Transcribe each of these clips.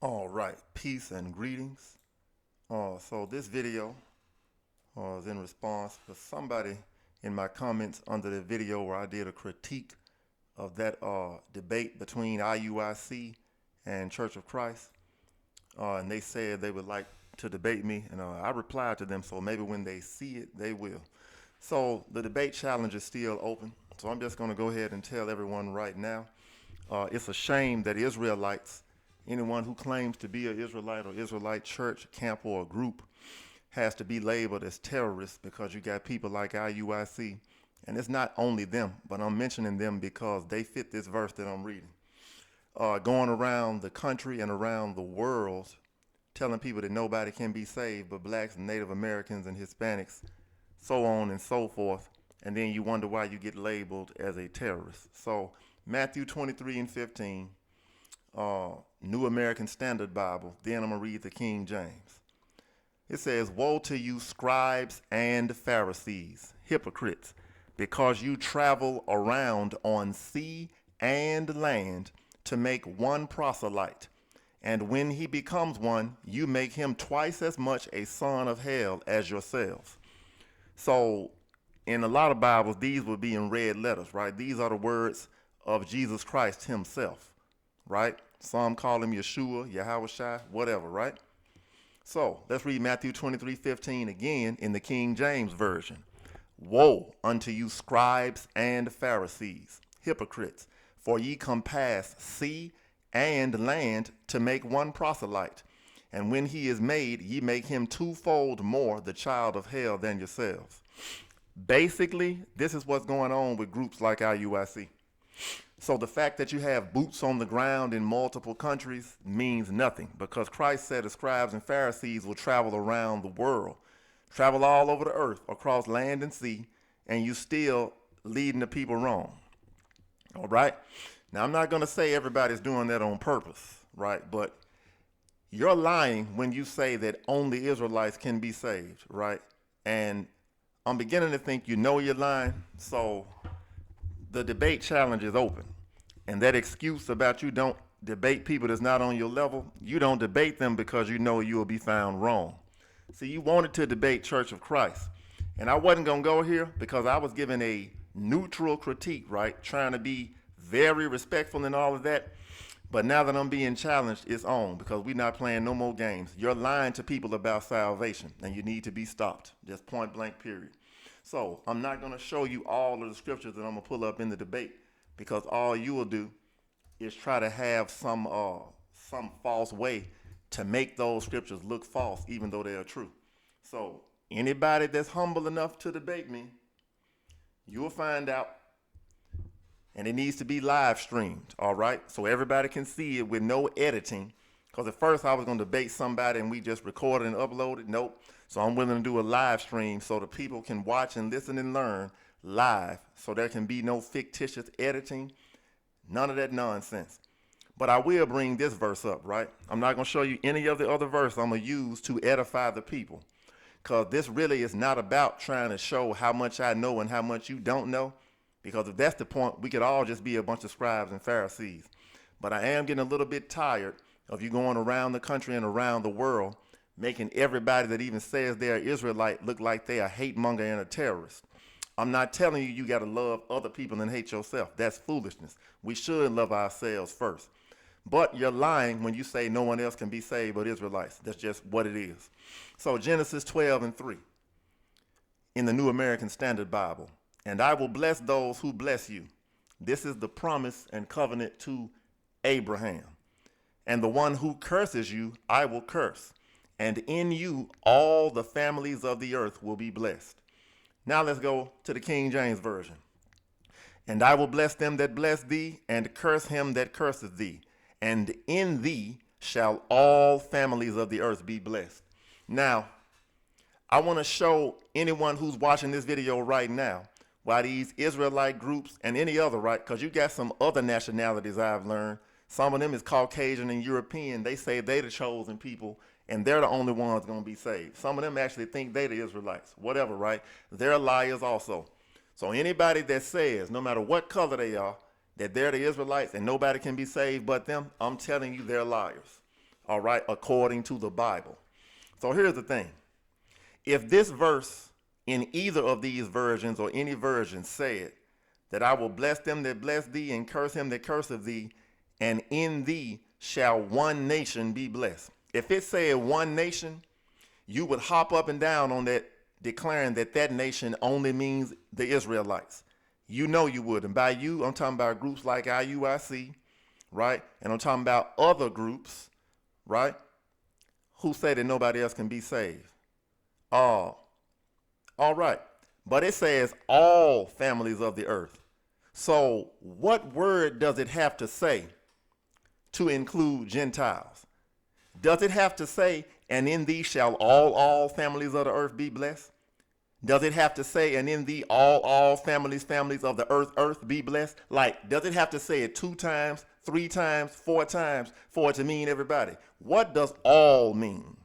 All right, peace and greetings. So this video is in response to somebody in my comments under the video where I did a critique of that debate between IUIC and Church of Christ. And they said they would like to debate me, and I replied to them, so maybe when they see it, they will. So the debate challenge is still open. So I'm just going to go ahead and tell everyone right now, it's a shame that Israelites, anyone who claims to be an Israelite or Israelite church, camp, or a group has to be labeled as terrorists because you got people like IUIC. And it's not only them, but I'm mentioning them because they fit this verse that I'm reading. Going around the country and around the world telling people that nobody can be saved but blacks and Native Americans and Hispanics, so on and so forth. And then you wonder why you get labeled as a terrorist. So Matthew 23 and 15, New American Standard Bible. Then I'm going to read the King James. It says, "Woe to you, scribes and Pharisees, hypocrites, because you travel around on sea and land to make one proselyte. And when he becomes one, you make him twice as much a son of hell as yourselves." So in a lot of Bibles, these would be in red letters, right? These are the words of Jesus Christ himself, right? Some call him Yeshua, Yahweh, whatever, right? So let's read Matthew 23:15 again in the King James Version. "Woe unto you, scribes and Pharisees, hypocrites, for ye compass sea and land to make one proselyte. And when he is made, ye make him twofold more the child of hell than yourselves." Basically, this is what's going on with groups like IUIC. So the fact that you have boots on the ground in multiple countries means nothing, because Christ said the scribes and Pharisees will travel around the world, travel all over the earth, across land and sea, and you still leading the people wrong. All right? Now, I'm not going to say everybody's doing that on purpose, right? But you're lying when you say that only Israelites can be saved, right? And I'm beginning to think you know you're lying, so the debate challenge is open. And that excuse about you don't debate people that's not on your level, you don't debate them because you know you will be found wrong. See, you wanted to debate Church of Christ. And I wasn't going to go here because I was giving a neutral critique, right? Trying to be very respectful and all of that. But now that I'm being challenged, it's on because we're not playing no more games. You're lying to people about salvation, and you need to be stopped. Just point blank, period. So I'm not going to show you all of the scriptures that I'm going to pull up in the debate because all you will do is try to have some false way to make those scriptures look false, even though they are true. So anybody that's humble enough to debate me, you will find out. And it needs to be live streamed, all right? So everybody can see it with no editing. Because at first I was going to debate somebody and we just recorded and uploaded. Nope. So I'm willing to do a live stream so the people can watch and listen and learn live. So there can be no fictitious editing, none of that nonsense. But I will bring this verse up, right? I'm not going to show you any of the other verse I'm going to use to edify the people. Because this really is not about trying to show how much I know and how much you don't know. Because if that's the point, we could all just be a bunch of scribes and Pharisees. But I am getting a little bit tired of you going around the country and around the world, making everybody that even says they're Israelite look like they are a hate monger and a terrorist. I'm not telling you got to love other people and hate yourself. That's foolishness. We should love ourselves first. But you're lying when you say no one else can be saved but Israelites. That's just what it is. So Genesis 12 and 3 in the New American Standard Bible. "And I will bless those who bless you." This is the promise and covenant to Abraham. "And the one who curses you, I will curse. And in you, all the families of the earth will be blessed." Now let's go to the King James Version. "And I will bless them that bless thee, and curse him that curseth thee. And in thee shall all families of the earth be blessed." Now, I want to show anyone who's watching this video right now why these Israelite groups and any other, right? Because you got some other nationalities I've learned. Some of them is Caucasian and European. They say they the chosen people and they're the only ones going to be saved. Some of them actually think they the Israelites. Whatever, right? They're liars also. So anybody that says, no matter what color they are, that they're the Israelites and nobody can be saved but them, I'm telling you they're liars. all right, according to the Bible. So here's the thing. If this verse in either of these versions or any version said that I will bless them that bless thee and curse him that curseth thee, and in thee shall one nation be blessed. If it said one nation, you would hop up and down on that, declaring that that nation only means the Israelites. You know you would. And by you, I'm talking about groups like IUIC, right? And I'm talking about other groups, right, who say that nobody else can be saved. All right. But it says all families of the earth. So what word does it have to say to include Gentiles? Does it have to say, and in thee shall all families of the earth be blessed? Does it have to say, and in thee all families of the earth be blessed? Like, does it have to say it 2 times, 3 times, 4 times for it to mean everybody? What does all mean?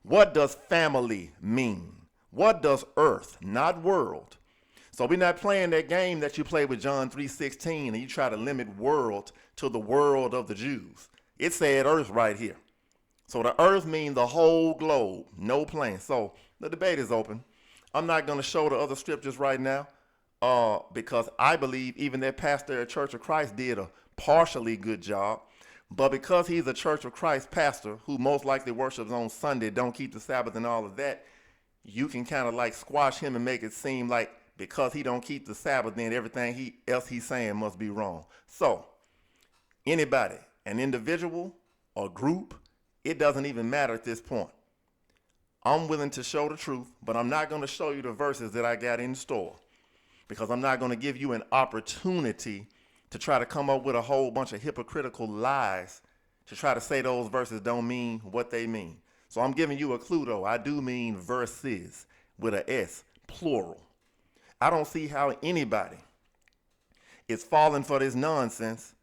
What does family mean? What does earth, not world? So we're not playing that game that you play with John 3:16 and you try to limit world to the world of the Jews. It said earth right here. So the earth means the whole globe, no plane. So the debate is open. I'm not going to show the other scriptures right now because I believe even that pastor at Church of Christ did a partially good job. But because he's a Church of Christ pastor who most likely worships on Sunday, don't keep the Sabbath and all of that, you can kind of like squash him and make it seem like because he don't keep the Sabbath, then everything else he's saying must be wrong. So anybody, an individual or group, it doesn't even matter at this point. I'm willing to show the truth, but I'm not going to show you the verses that I got in store because I'm not going to give you an opportunity to try to come up with a whole bunch of hypocritical lies to try to say those verses don't mean what they mean. So I'm giving you a clue though. I do mean verses with an S, plural. I don't see how anybody is falling for this nonsense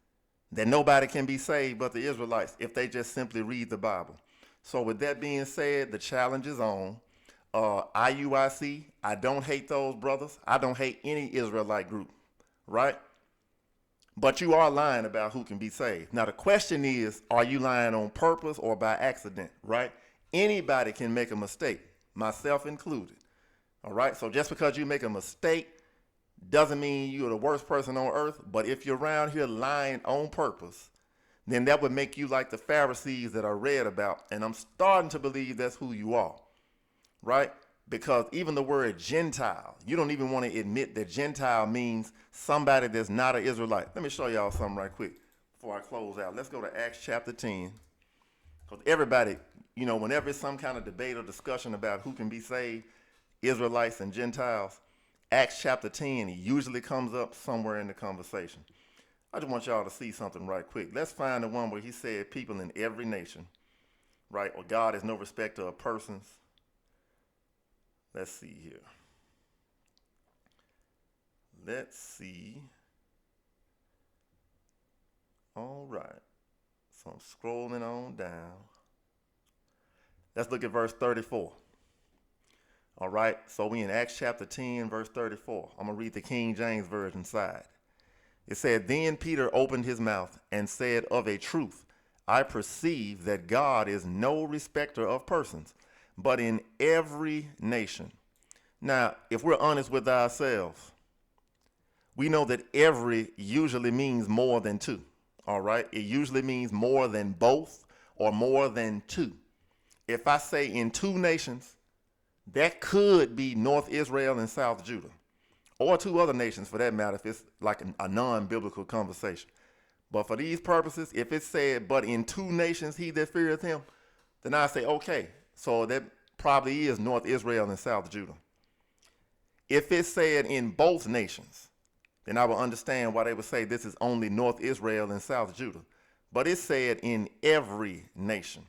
that nobody can be saved but the Israelites if they just simply read the Bible. So with that being said, the challenge is on. IUIC, I don't hate those brothers. I don't hate any Israelite group, right? But you are lying about who can be saved. Now the question is, are you lying on purpose or by accident, right? Anybody can make a mistake, myself included, all right? So just because you make a mistake doesn't mean you're the worst person on earth, but if you're around here lying on purpose, then that would make you like the Pharisees that I read about. And I'm starting to believe that's who you are, right? Because even the word Gentile, you don't even want to admit that Gentile means somebody that's not an Israelite. Let me show y'all something right quick before I close out. Let's go to Acts chapter 10. Because everybody, you know, whenever it's some kind of debate or discussion about who can be saved, Israelites and Gentiles, Acts chapter 10 usually comes up somewhere in the conversation. I just want y'all to see something right quick. Let's find the one where he said people in every nation, right? Or God is no respecter of persons. Let's see here. Let's see. All right. So I'm scrolling on down. Let's look at verse 34. All right. So we in Acts chapter 10, verse 34. I'm going to read the King James Version side. It said, then Peter opened his mouth and said, of a truth, I perceive that God is no respecter of persons, but in every nation. Now, if we're honest with ourselves, we know that every usually means more than two. All right. It usually means more than both or more than two. If I say in 2 nations, that could be North Israel and South Judah. Or 2 other nations for that matter, if it's like a non-biblical conversation. But for these purposes, if it said, but in 2 nations he that feareth him, then I say, okay, so that probably is North Israel and South Judah. If it said in both nations, then I will understand why they would say this is only North Israel and South Judah. But it said in every nation.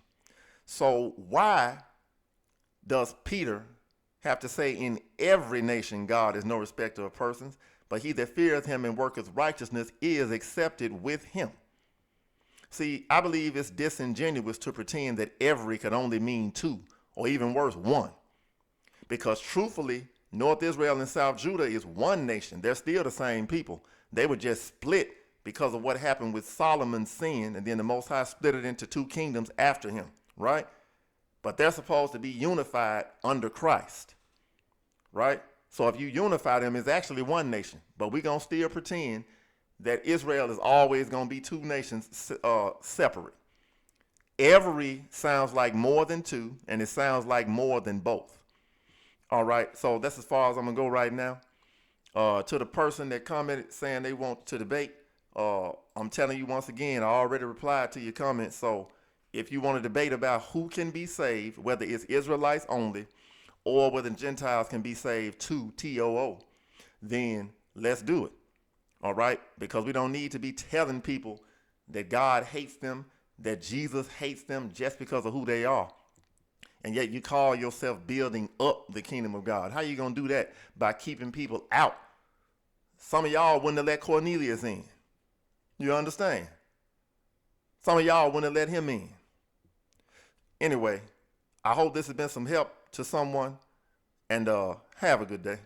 So why does Peter have to say in every nation God is no respecter of persons, but he that feareth him and worketh righteousness is accepted with him? See, I believe it's disingenuous to pretend that every could only mean 2, or even worse, 1. Because truthfully, North Israel and South Judah is one nation. They're still the same people. They were just split because of what happened with Solomon's sin, and then the Most High split it into two kingdoms after him, right? But they're supposed to be unified under Christ, right? So if you unify them, it's actually one nation. But we're going to still pretend that Israel is always going to be two nations separate. Every sounds like more than two, and it sounds like more than both. All right, so that's as far as I'm going to go right now. To the person that commented saying they want to debate, I'm telling you once again, I already replied to your comments. So if you want to debate about who can be saved, whether it's Israelites only or whether Gentiles can be saved too, TOO, then let's do it. All right? Because we don't need to be telling people that God hates them, that Jesus hates them just because of who they are. And yet you call yourself building up the kingdom of God. How you going to do that? By keeping people out. Some of y'all wouldn't have let Cornelius in. You understand? Some of y'all wouldn't have let him in. Anyway, I hope this has been some help to someone, and have a good day.